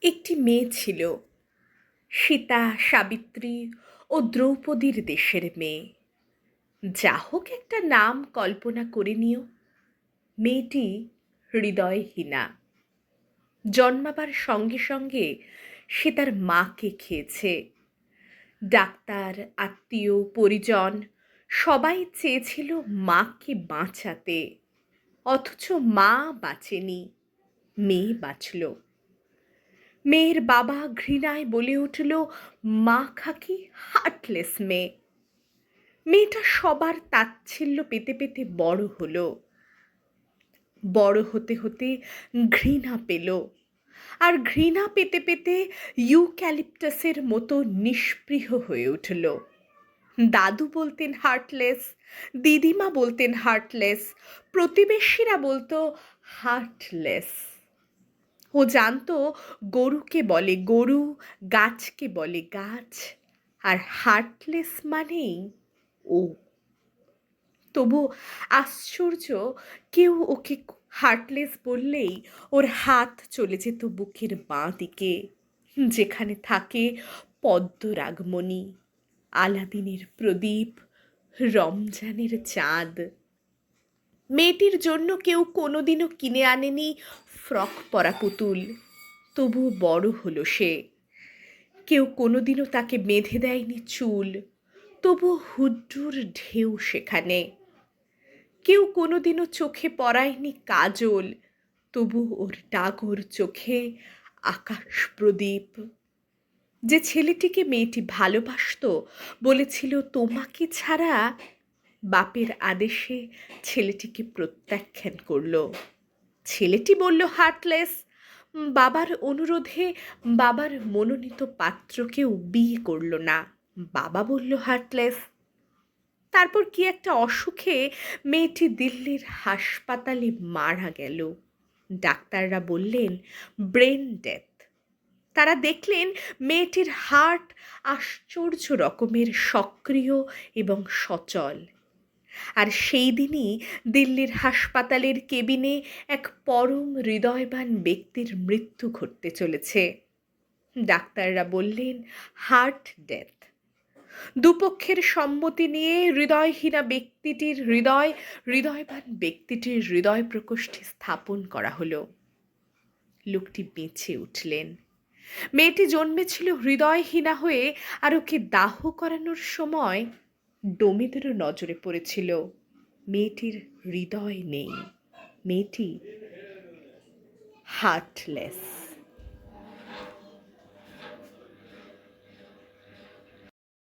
একটি মেয়ে ছিল, সীতা, সাবিত্রী ও দ্রৌপদীর দেশের মেয়ে। যা হোক, একটা নাম কল্পনা করে নিও। মেয়েটি হৃদয়হীনা। জন্মাবার সঙ্গে সঙ্গে সে তার মাকে খেয়েছে। ডাক্তার, আত্মীয়, পরিজন সবাই চেয়েছিল মাকে বাঁচাতে, অথচ মা বাঁচেনি, মেয়ে বাঁচল। মেয়ের বাবা ঘৃণায় বলে উঠল, মা খাকি হার্টলেস মেয়ে। মেয়েটা সবার তাচ্ছিল্য পেতে পেতে বড় হলো। বড় হতে হতে ঘৃণা পেল, আর ঘৃণা পেতে পেতে ইউক্যালিপটাসের মতো নিষ্পৃহ হয়ে উঠল। দাদু বলতেন হার্টলেস, দিদিমা বলতেন হার্টলেস, প্রতিবেশীরা বলতো হার্টলেস। ও জানতো গরুকে বলে গরু, গাছকে বলে গাছ, আর হার্টলেস মানেই ও। তবু আশ্চর্য, কেউ ওকে হার্টলেস বললেই ওর হাত চলে যেত বুকের বাঁ দিকে, যেখানে থাকে পদ্মরাগমণি, আলাদিনের প্রদীপ, রমজানের চাঁদ। মেয়েটির জন্য কেউ কোনোদিনও কিনে আনেনি ফ্রক পরা পুতুল, তবু বড় হলো সে। কেউ কোনোদিনও তাকে বেঁধে দেয়নি চুল, তবু হুড্ডুর ঢেউ সেখানে। কেউ কোনোদিনও চোখে পরায়নি কাজল, তবু ওর ডাগর চোখে আকাশ প্রদীপ। যে ছেলেটিকে মেয়েটি ভালোবাসতো বলেছিল তোমাকে ছাড়া, বাপের আদেশে ছেলেটিকে প্রত্যাখ্যান করল। ছেলেটি বলল হার্টলেস। বাবার অনুরোধে বাবার মনোনীত পাত্রকেও বিয়ে করল না, বাবা বলল হার্টলেস। তারপর কি একটা অসুখে মেয়েটি দিল্লির হাসপাতালে মারা গেল। ডাক্তাররা বললেন ব্রেন ডেথ। তারা দেখলেন মেয়েটির হার্ট আশ্চর্য রকমের সক্রিয় এবং সচল। আর সেই দিনই দিল্লির হাসপাতালের কেবিনে এক পরম হৃদয়বান ব্যক্তির মৃত্যু ঘটতে চলেছে। ডাক্তাররা বললেন হার্ট ডেথ। দুপক্ষের সম্মতি নিয়ে হৃদয়হীনা ব্যক্তিটির হৃদয় হৃদয়বান ব্যক্তিটির হৃদয় প্রকোষ্ঠে স্থাপন করা হলো। লোকটি বেঁচে উঠলেন। মেয়েটি জন্মেছিল হৃদয়হীনা হয়ে, আর ওকে দাহ করানোর সময় ডোমেদেরও নজরে পড়েছিল মেয়েটির হৃদয় নেই, মেয়েটি হার্টলেস।